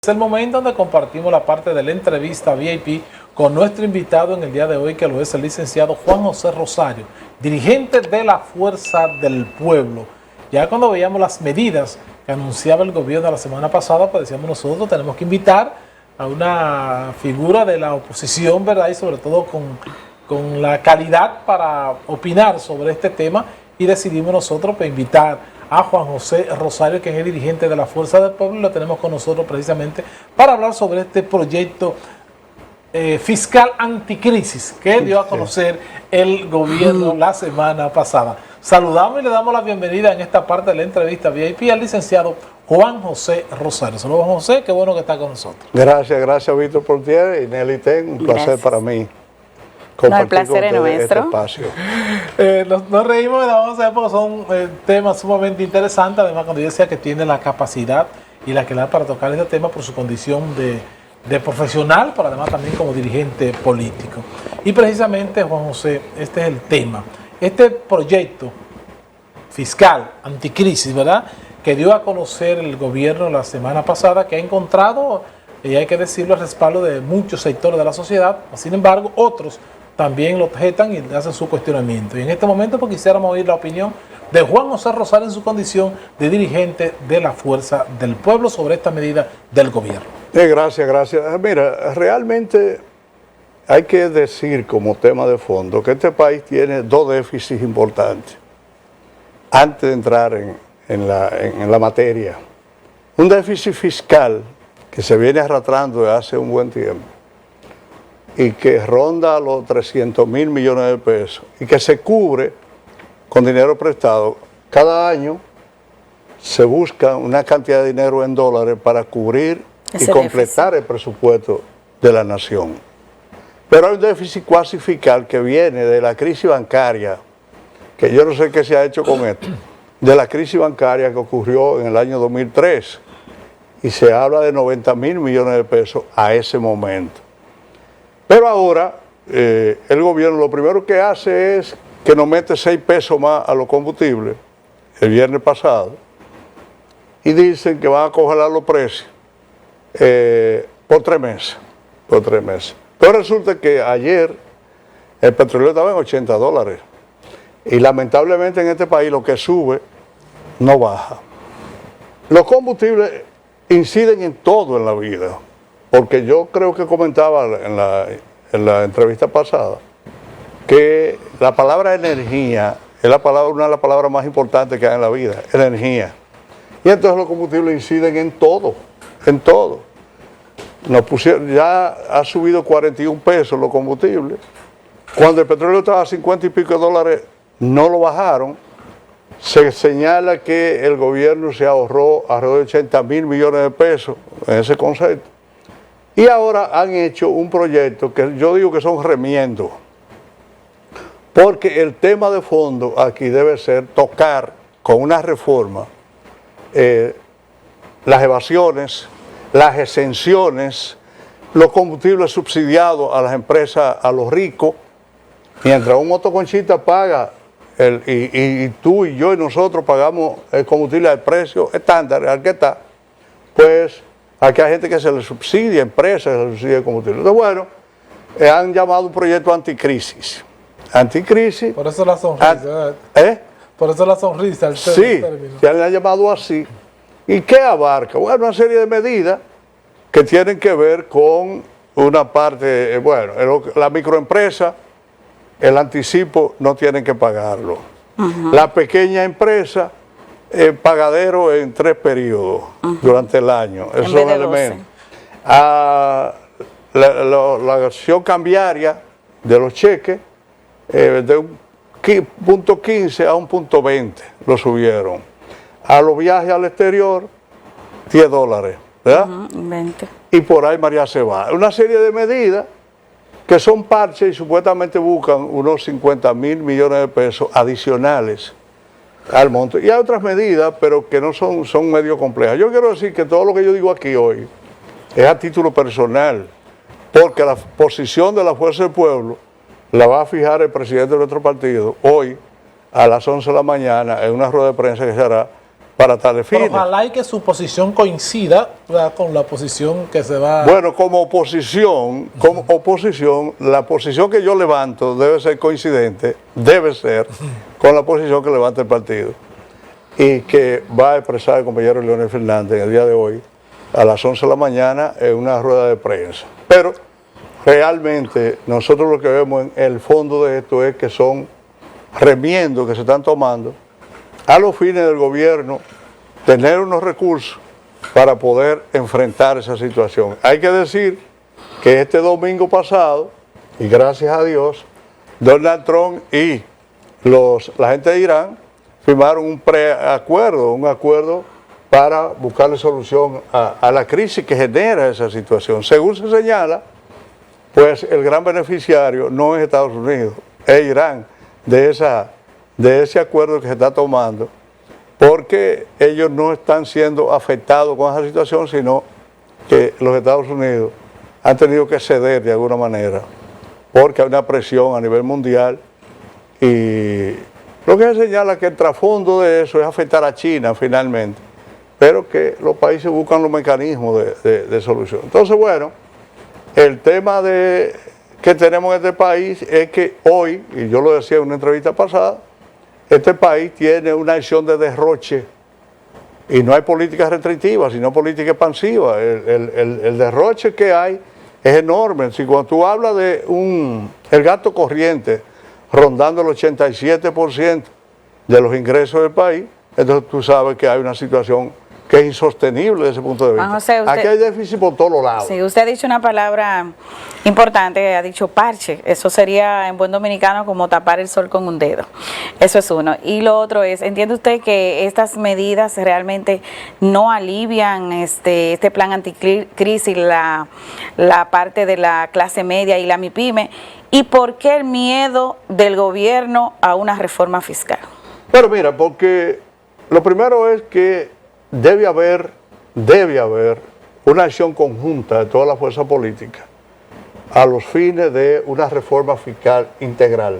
Es el momento donde compartimos la parte de la entrevista VIP con nuestro invitado en el día de hoy, que lo es el licenciado Juan José Rosario, dirigente de la Fuerza del Pueblo. Ya cuando veíamos las medidas que anunciaba el gobierno la semana pasada, pues decíamos nosotros tenemos que invitar a una figura de la oposición, ¿verdad? Y sobre todo con la calidad para opinar sobre este tema, y decidimos nosotros pues, invitar a Juan José Rosario, que es el dirigente de la Fuerza del Pueblo, y lo tenemos con nosotros precisamente para hablar sobre este proyecto fiscal anticrisis que dio a conocer el gobierno la semana pasada. Saludamos y le damos la bienvenida en esta parte de la entrevista VIP al licenciado Juan José Rosario. Saludos, Juan José, qué bueno que está con nosotros. Gracias Víctor Portier y Nelly Ten, un placer para mí. No, el placer es nuestro. Nos reímos, vamos a ver, porque son temas sumamente interesantes. Además, cuando yo decía que tiene la capacidad y la calidad para tocar este tema por su condición de profesional, pero además también como dirigente político. Y precisamente, Juan José, este es el tema. Este proyecto fiscal anticrisis, ¿verdad?, que dio a conocer el gobierno la semana pasada, que ha encontrado, y hay que decirlo, el respaldo de muchos sectores de la sociedad. Sin embargo, otros también lo objetan y hacen su cuestionamiento. Y en este momento pues, quisiéramos oír la opinión de Juan José Rosario en su condición de dirigente de la Fuerza del Pueblo sobre esta medida del gobierno. Gracias. Mira, realmente hay que decir como tema de fondo que este país tiene dos déficits importantes antes de entrar en la materia. Un déficit fiscal que se viene arrastrando desde hace un buen tiempo y que ronda los 300 mil millones de pesos y que se cubre con dinero prestado. Cada año se busca una cantidad de dinero en dólares para cubrir y completar el presupuesto de la nación. Pero hay un déficit cuasi fiscal que viene de la crisis bancaria, que yo no sé qué se ha hecho con esto, de la crisis bancaria que ocurrió en el año 2003, y se habla de 90 mil millones de pesos a ese momento. Pero ahora el gobierno lo primero que hace es que nos mete 6 pesos más a los combustibles el viernes pasado y dicen que van a congelar los precios por 3 meses. Pero resulta que ayer el petróleo estaba en $80 y lamentablemente en este país lo que sube no baja. Los combustibles inciden en todo en la vida. Porque yo creo que comentaba en la entrevista pasada que la palabra energía es una de las palabras más importantes que hay en la vida, energía. Y entonces los combustibles inciden en todo. Ya ha subido 41 pesos los combustibles. Cuando el petróleo estaba a 50 y pico $, no lo bajaron. Se señala que el gobierno se ahorró alrededor de 80 mil millones de pesos en ese concepto. Y ahora han hecho un proyecto que yo digo que son remiendos, porque el tema de fondo aquí debe ser tocar con una reforma las evasiones, las exenciones, los combustibles subsidiados a las empresas, a los ricos, mientras un motoconchista paga, y tú y yo y nosotros pagamos el combustible al precio estándar, al que está, pues aquí hay gente que se le subsidia, empresas se le subsidia el combustible. Entonces, bueno, han llamado un proyecto anticrisis. Anticrisis. Por eso la sonrisa. Por eso la sonrisa. Sí, ya le han llamado así. ¿Y qué abarca? Bueno, una serie de medidas que tienen que ver con una parte, la microempresa, el anticipo no tienen que pagarlo. La pequeña empresa, pagadero en 3 periodos durante el año. Esos son elementos. La acción cambiaria de los cheques, de un punto 15 a un punto 20 lo subieron. A los viajes al exterior, $10, ¿verdad? 20. Y por ahí María se va. Una serie de medidas que son parches y supuestamente buscan unos 50 mil millones de pesos adicionales al monto. Y hay otras medidas, pero que no son medio complejas. Yo quiero decir que todo lo que yo digo aquí hoy es a título personal, porque la posición de la Fuerza del Pueblo la va a fijar el presidente de nuestro partido hoy a las 11 de la mañana en una rueda de prensa que se hará para tales Pero fines. ojalá y que su posición coincida, ¿verdad?, con la posición que se va... Bueno, como oposición, la posición que yo levanto debe ser coincidente, debe ser con la posición que levanta el partido y que va a expresar el compañero Leonel Fernández en el día de hoy a las 11 de la mañana en una rueda de prensa. Pero realmente nosotros lo que vemos en el fondo de esto es que son remiendos que se están tomando a los fines del gobierno tener unos recursos para poder enfrentar esa situación. Hay que decir que este domingo pasado, y gracias a Dios, Donald Trump y la gente de Irán firmaron un preacuerdo, un acuerdo para buscarle solución a la crisis que genera esa situación. Según se señala, pues el gran beneficiario no es Estados Unidos, es Irán, de ese acuerdo que se está tomando, porque ellos no están siendo afectados con esa situación, sino que los Estados Unidos han tenido que ceder de alguna manera, porque hay una presión a nivel mundial y lo que se señala que el trasfondo de eso es afectar a China finalmente, pero que los países buscan los mecanismos de solución. Entonces, bueno, el tema que tenemos en este país es que hoy, y yo lo decía en una entrevista pasada, este país tiene una acción de derroche y no hay política restrictiva, sino política expansiva. El derroche que hay es enorme. Si cuando tú hablas de el gasto corriente rondando el 87% de los ingresos del país, entonces tú sabes que hay una situación que es insostenible desde ese punto de vista. Juan José, Aquí hay déficit por todos los lados. Sí, usted ha dicho una palabra importante, ha dicho parche. Eso sería en buen dominicano como tapar el sol con un dedo. Eso es uno. Y lo otro es, ¿entiende usted que estas medidas realmente no alivian este plan anticrisis, la parte de la clase media y la MIPYME? ¿Y por qué el miedo del gobierno a una reforma fiscal? Pero mira, porque lo primero es que debe haber una acción conjunta de toda la fuerza política a los fines de una reforma fiscal integral.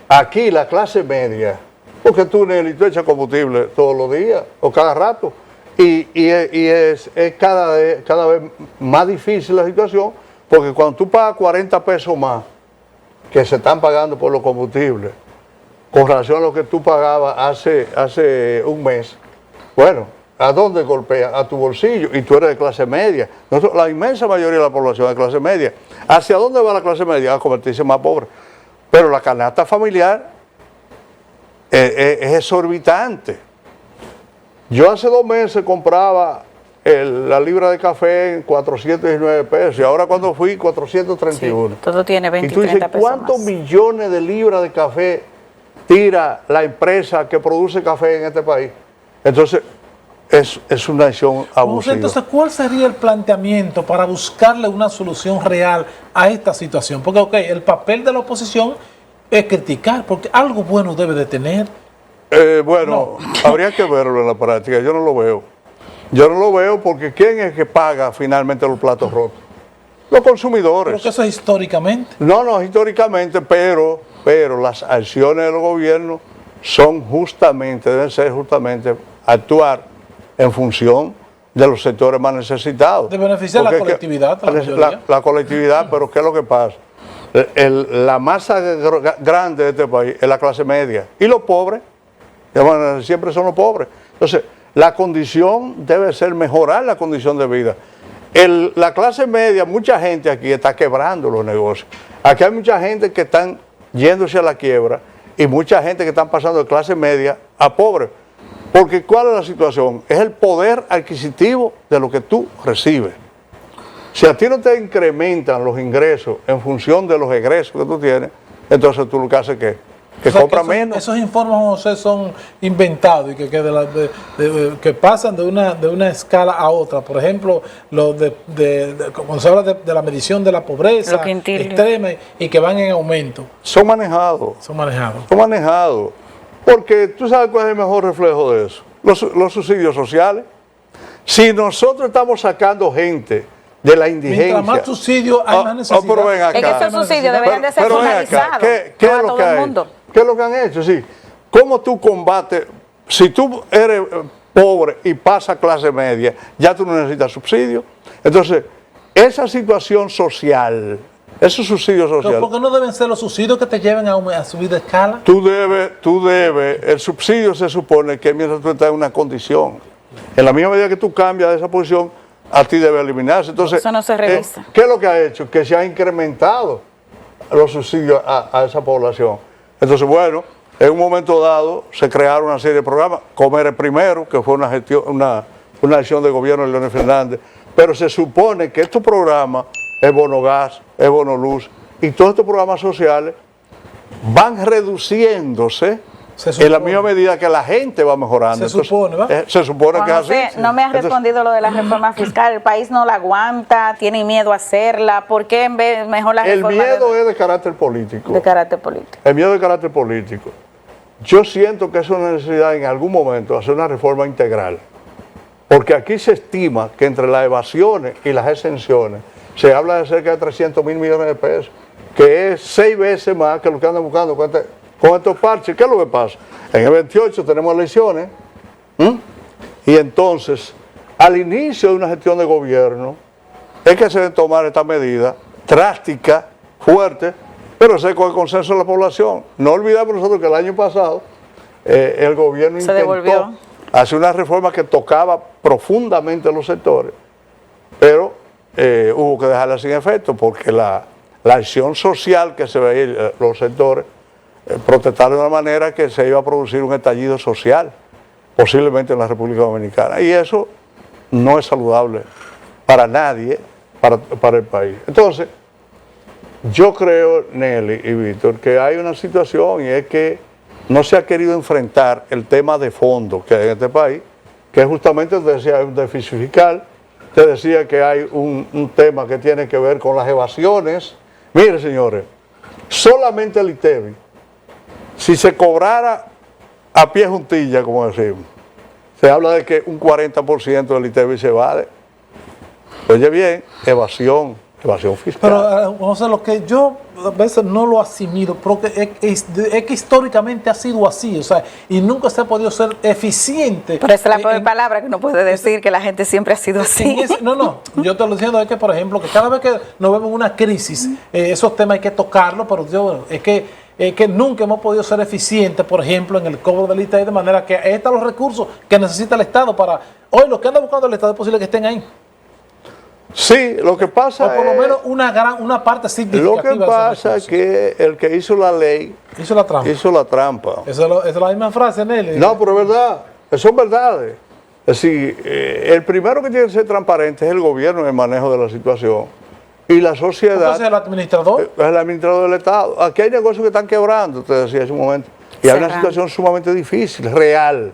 Aquí la clase media, porque tú echas combustible todos los días o cada rato, y es cada vez más difícil la situación, porque cuando tú pagas 40 pesos más que se están pagando por los combustibles, con relación a lo que tú pagabas hace un mes, bueno, ¿a dónde golpea? A tu bolsillo, y tú eres de clase media. La inmensa mayoría de la población es de clase media. ¿Hacia dónde va la clase media? A convertirse más pobre. Pero la canasta familiar es exorbitante. Yo hace 2 meses compraba la libra de café en 419 pesos, y ahora cuando fui, 431. Sí, todo tiene 20 y tú dices, 30 pesos ¿cuántos más millones de libras de café tira la empresa que produce café en este país? Entonces, es una acción abusiva. Entonces, ¿cuál sería el planteamiento para buscarle una solución real a esta situación? Porque, ok, el papel de la oposición es criticar, porque algo bueno debe de tener. Bueno, habría que verlo en la práctica. Yo no lo veo. Yo no lo veo porque ¿quién es que paga finalmente los platos rotos? Los consumidores. Pero que eso es históricamente. No, históricamente, pero las acciones del gobierno deben ser justamente actuar en función de los sectores más necesitados. De beneficiar a la colectividad. La colectividad, pero ¿qué es lo que pasa? La masa grande de este país es la clase media. Y los pobres, siempre son los pobres. Entonces, la condición debe ser mejorar la condición de vida. La clase media, mucha gente aquí está quebrando los negocios. Aquí hay mucha gente que están yéndose a la quiebra y mucha gente que están pasando de clase media a pobre. Porque ¿cuál es la situación? Es el poder adquisitivo de lo que tú recibes. Si a ti no te incrementan los ingresos en función de los egresos que tú tienes, entonces tú lo que haces es que compras menos. Esos informes, José, son inventados y que pasan de una escala a otra. Por ejemplo, cuando se habla de la medición de la pobreza extrema y que van en aumento. Son manejados. Son manejados. Porque tú sabes cuál es el mejor reflejo de eso. Los subsidios sociales. Si nosotros estamos sacando gente de la indigencia. Mientras más subsidios hay más necesidad. Pero ven acá. Es que esos subsidios deberían de ser finalizados. ¿Qué es lo que han hecho? Sí. ¿Cómo tú combates? si tú eres pobre y pasas clase media, ya tú no necesitas subsidio. Entonces, esa situación social, esos subsidios sociales. ¿Por qué no deben ser los subsidios que te lleven a subir de escala? Tú debes, el subsidio se supone que mientras tú estás en una condición. En la misma medida que tú cambias de esa posición, a ti debe eliminarse. Entonces, eso no se revisa. ¿Qué es lo que ha hecho? Que se ha incrementado los subsidios a esa población. Entonces, bueno, en un momento dado se crearon una serie de programas, Comer el Primero, que fue una acción de gobierno de Leonel Fernández, pero se supone que estos programas, el Bono Gas, el Bono Luz y todos estos programas sociales van reduciéndose en la misma medida que la gente va mejorando. Se supone, ¿va? Se supone que es así. José, no me has respondido lo de la reforma fiscal. El país no la aguanta, tiene miedo a hacerla. ¿Por qué en vez mejor la reforma? El miedo es de carácter político. De carácter político. El miedo es de carácter político. Yo siento que es una necesidad en algún momento hacer una reforma integral. Porque aquí se estima que entre las evasiones y las exenciones se habla de cerca de 300 mil millones de pesos, que es 6 veces más que lo que andan buscando con estos parches. ¿Qué es lo que pasa? En el 28 tenemos elecciones, y entonces, al inicio de una gestión de gobierno, es que se deben tomar esta medida drástica, fuerte, pero sé con el consenso de la población. No olvidemos nosotros que el año pasado el gobierno intentó hacer una reforma que tocaba profundamente los sectores, pero hubo que dejarla sin efecto porque la acción social que se veía en los sectores protestaron de una manera que se iba a producir un estallido social, posiblemente en la República Dominicana. Y eso no es saludable para nadie, para el país. Entonces, yo creo, Nelly y Víctor, que hay una situación y es que no se ha querido enfrentar el tema de fondo que hay en este país, que justamente te decía, hay un déficit fiscal, te decía que hay un tema que tiene que ver con las evasiones. Mire, señores, solamente el ITEVI, si se cobrara a pie juntilla, como decimos, se habla de que un 40% del ITEVI se evade. Oye bien, evasión fiscal. Pero, José, lo que yo a veces no lo asimilo, porque es que históricamente ha sido así, o sea, y nunca se ha podido ser eficiente. Pero esa es la peor palabra que uno puede decir, que la gente siempre ha sido así. No, yo te lo diciendo es que, por ejemplo, que cada vez que nos vemos una crisis, esos temas hay que tocarlos, pero es que nunca hemos podido ser eficientes, por ejemplo, en el cobro del ITEVI, de manera que ahí están los recursos que necesita el Estado para, hoy lo que anda buscando el Estado es posible que estén ahí. Sí, lo que pasa o por lo menos una parte significativa. Lo que pasa es que el que hizo la ley hizo la trampa. Esa es la misma frase, Nelly. No, pero es verdad, eso es verdad. Es decir, el primero que tiene que ser transparente es el gobierno en el manejo de la situación. Y la sociedad. Entonces, ¿el administrador? Es el administrador del Estado. Aquí hay negocios que están quebrando, te decía hace un momento. Y hay una situación sumamente difícil, real.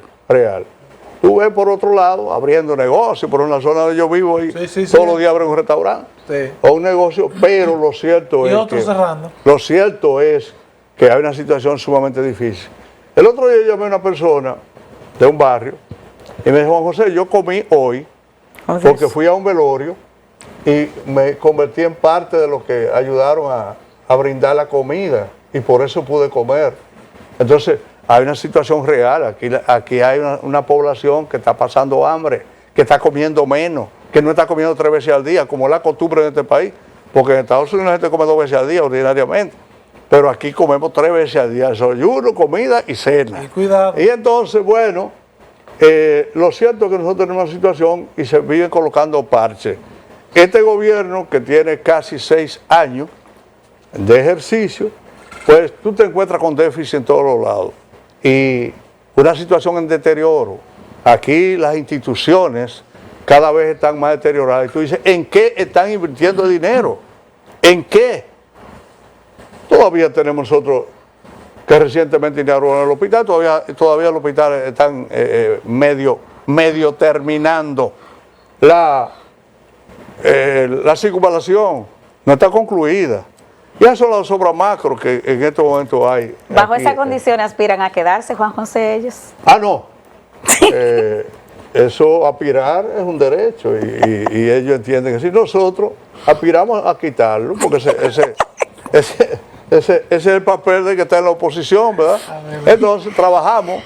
Tú ves por otro lado abriendo negocios, por una zona donde yo vivo y todos los días abren un restaurante o un negocio, pero lo cierto es que cerrando. Lo cierto es que hay una situación sumamente difícil. El otro día llamé a una persona de un barrio y me dijo: Juan José, yo comí hoy porque fui a un velorio y me convertí en parte de los que ayudaron a brindar la comida y por eso pude comer. Entonces, hay una situación real, aquí hay una población que está pasando hambre, que está comiendo menos, que no está comiendo 3 veces al día, como es la costumbre en este país, porque en Estados Unidos la gente come 2 veces al día ordinariamente, pero aquí comemos 3 veces al día, desayuno, comida y cena. Y cuidado. Y entonces, bueno, lo cierto es que nosotros tenemos una situación y se viven colocando parches. Este gobierno, que tiene casi 6 años de ejercicio, pues tú te encuentras con déficit en todos los lados. Y una situación en deterioro. Aquí las instituciones cada vez están más deterioradas. Y tú dices, ¿en qué están invirtiendo dinero? ¿En qué? Todavía tenemos nosotros que recientemente inauguraron el hospital, todavía el hospital están medio terminando. La circunvalación no está concluida. Y esas son las obras macro que en estos momentos hay. ¿Bajo esas condiciones aspiran a quedarse, Juan José, ellos? No. Eso, aspirar es un derecho y ellos entienden que si nosotros aspiramos a quitarlo, porque Ese es el papel de que está en la oposición, ¿verdad? Entonces trabajamos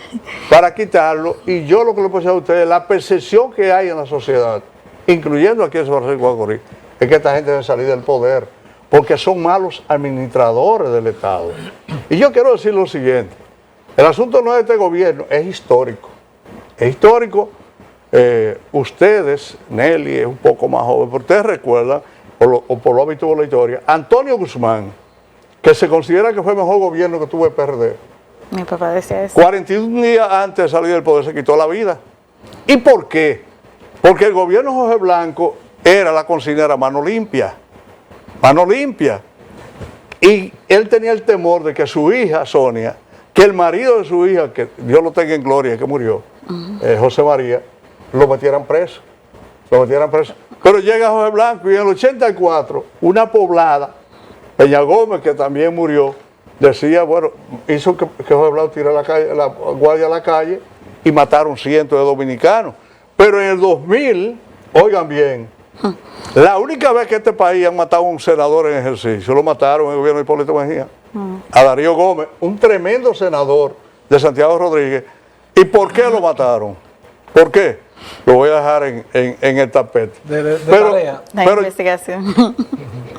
para quitarlo, y yo lo que le puedo decir a ustedes, la percepción que hay en la sociedad, incluyendo aquí en San Francisco de Macorís, es que esta gente debe salir del poder, porque son malos administradores del Estado. Y yo quiero decir lo siguiente, el asunto no es de este gobierno, es histórico. Es histórico. Ustedes, Nelly es un poco más joven, pero ustedes recuerdan, o por lo habitual de la historia, Antonio Guzmán, que se considera que fue el mejor gobierno que tuvo el PRD. Mi papá decía eso. 41 días antes de salir del poder se quitó la vida. ¿Y por qué? Porque el gobierno Jorge Blanco era la consigna, era mano limpia. Mano limpia. Y él tenía el temor de que su hija, Sonia, que el marido de su hija, que Dios lo tenga en gloria, que murió, José María, lo metieran preso. Lo metieran preso. Pero llega Jorge Blanco y en el 84, una poblada, Peña Gómez, que también murió, decía, bueno, hizo que Jorge Blanco tirara la guardia a la calle y mataron cientos de dominicanos. Pero en el 2000, oigan bien, la única vez que este país han matado a un senador en ejercicio, lo mataron en el gobierno de Hipólito Mejía, a Darío Gómez, un tremendo senador de Santiago Rodríguez. ¿Y por qué lo mataron? ¿Por qué? Lo voy a dejar en el tapete. La investigación.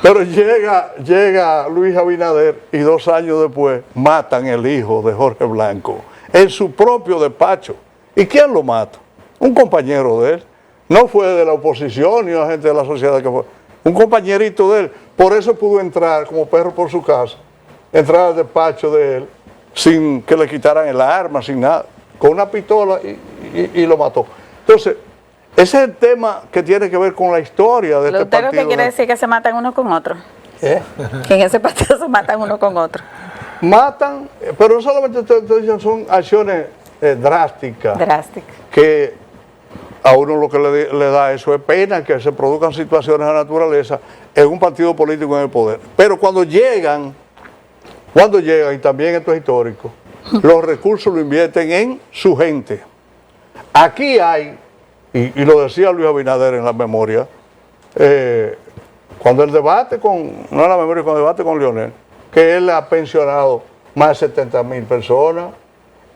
Pero llega Luis Abinader y 2 años después matan el hijo de Jorge Blanco en su propio despacho. ¿Y quién lo mata? Un compañero de él. No fue de la oposición ni una gente de la sociedad que fue. Un compañerito de él. Por eso pudo entrar como perro por su casa, entrar al despacho de él sin que le quitaran el arma, sin nada, con una pistola y lo mató. Entonces, ese es el tema que tiene que ver con la historia de este partido. ¿Usted lo que quiere decir que se matan uno con otro? ¿Eh? Que en ese partido se matan uno con otro. Matan, pero no solamente son acciones drásticas. Drásticas. Que a uno lo que le da eso es pena que se produzcan situaciones de la naturaleza en un partido político en el poder. Pero cuando llegan, y también esto es histórico, los recursos lo invierten en su gente. Aquí hay, y lo decía Luis Abinader en la memoria, cuando el debate no en la memoria, cuando el debate con Leonel, que él ha pensionado más de 70,000 personas.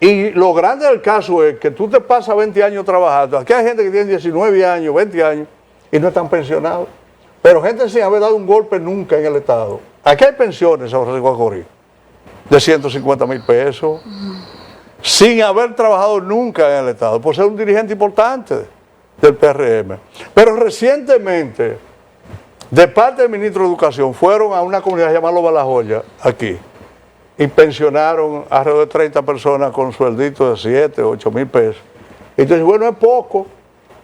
Y lo grande del caso es que tú te pasas 20 años trabajando. Aquí hay gente que tiene 19 años, 20 años y no están pensionados. Pero gente sin haber dado un golpe nunca en el Estado. Aquí hay pensiones en San Francisco de Macorís de 150,000 pesos, sin haber trabajado nunca en el Estado, por ser un dirigente importante del PRM. Pero recientemente, de parte del ministro de Educación, fueron a una comunidad llamada Los Balajoya, aquí, y pensionaron alrededor de 30 personas con sueldito de 7, 8,000 pesos. Entonces, bueno, es poco,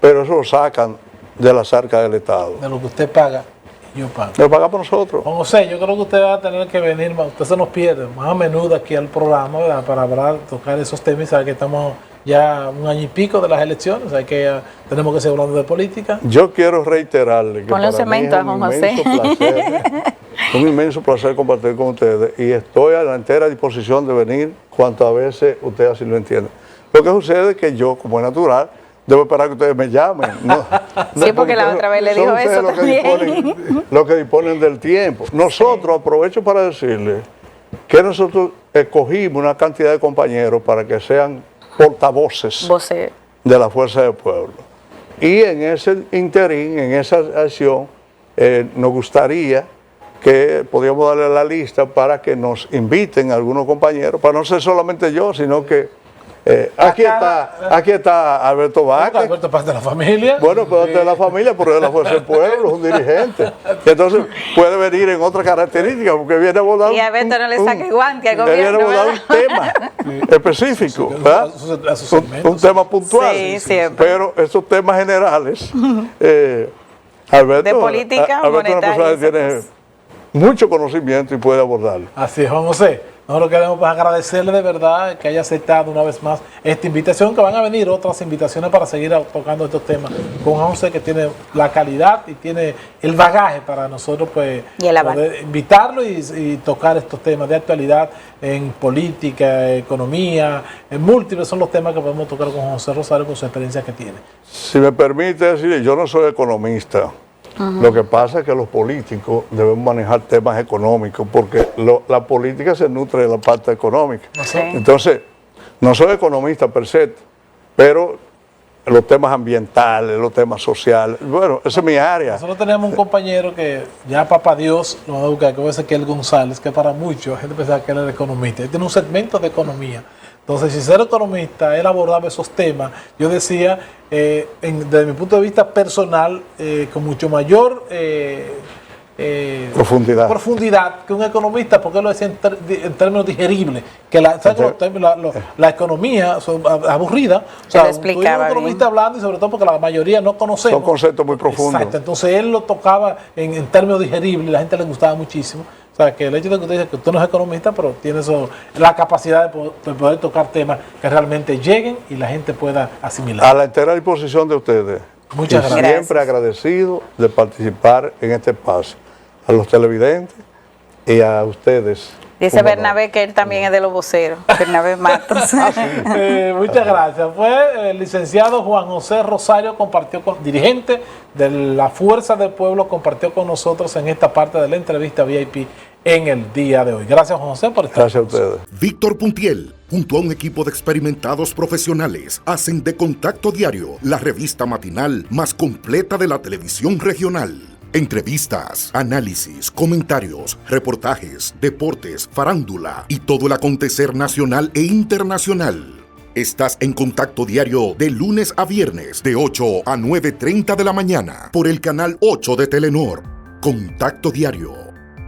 pero eso lo sacan de las arcas del Estado. De lo que usted paga, yo pago. Lo pagamos nosotros. Juan José, yo creo que usted va a tener que venir, usted se nos pierde más a menudo aquí al programa, ¿verdad? Para hablar, tocar esos temas. Sabe que estamos ya 1 año y pico de las elecciones, hay que ya tenemos que seguir hablando de política. Yo quiero reiterarle que Ponle un cemento a Juan José. Un inmenso placer compartir con ustedes y estoy a la entera disposición de venir cuantas veces ustedes así lo entiendan. Lo que sucede es que yo, como es natural, debo esperar que ustedes me llamen. Sí, porque la otra vez le dijo eso también. Los que disponen del tiempo. Nosotros, aprovecho para decirles que nosotros escogimos una cantidad de compañeros para que sean portavoces de la Fuerza del Pueblo. Y en ese interín, en esa acción, nos gustaría que podíamos darle la lista para que nos inviten algunos compañeros, para no ser solamente yo, sino que aquí está Alberto Vázquez. Alberto es parte de la familia. Bueno, pues de la familia, pero de la Fuerza del Pueblo, es un dirigente. Entonces puede venir en otra característica, porque viene a abordar. Y a Alberto no le saque guante al gobierno. Viene a abordar un tema específico, ¿verdad? Un tema puntual. Sí, siempre. Pero esos temas generales, Alberto, de política, Alberto es una persona que tiene mucho conocimiento y puede abordarlo. Así es, Juan José. Nosotros queremos agradecerle de verdad que haya aceptado una vez más esta invitación, que van a venir otras invitaciones para seguir tocando estos temas con Juan José, que tiene la calidad y tiene el bagaje para nosotros pues poder invitarlo y tocar estos temas de actualidad en política, economía, en múltiples son los temas que podemos tocar con Juan José Rosario con su experiencia que tiene. Si me permite decir, yo no soy economista, Lo que pasa es que los políticos deben manejar temas económicos porque la política se nutre de la parte económica. Sí. Entonces, no soy economista per se, pero los temas ambientales, los temas sociales, bueno, esa es mi área. Nosotros teníamos un compañero que ya papá Dios lo va a buscar, que es Ezequiel González, que para muchos la gente pensaba que él era economista. Él tiene un segmento de economía. Entonces, si ser economista, él abordaba esos temas, yo decía, desde mi punto de vista personal, con mucho mayor profundidad que un economista, porque él lo decía en términos digeribles, que la economía son aburrida, o sea, tú eres un economista hablando y sobre todo porque la mayoría no conocemos. Son conceptos muy profundos. Exacto, entonces él lo tocaba en términos digeribles y la gente le gustaba muchísimo. O sea, que el hecho de que usted dice que usted no es economista, pero tiene la capacidad de poder tocar temas que realmente lleguen y la gente pueda asimilar. A la entera disposición de ustedes. Muchas y gracias. Siempre agradecido de participar en este espacio. A los televidentes y a ustedes. Dice Bernabé que él también es de los voceros, Bernabé Matos. Muchas gracias. Fue el licenciado Juan José Rosario, dirigente de la Fuerza del Pueblo, compartió con nosotros en esta parte de la entrevista VIP en el día de hoy. Gracias, Juan José, por estar Gracias a ustedes. Víctor Puntiel, junto a un equipo de experimentados profesionales, hacen de Contacto Diario la revista matinal más completa de la televisión regional. Entrevistas, análisis, comentarios, reportajes, deportes, farándula y todo el acontecer nacional e internacional. Estás en Contacto Diario de lunes a viernes de 8 a 9:30 de la mañana por el canal 8 de Telenor. Contacto Diario,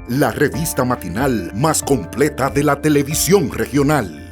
la revista matinal más completa de la televisión regional.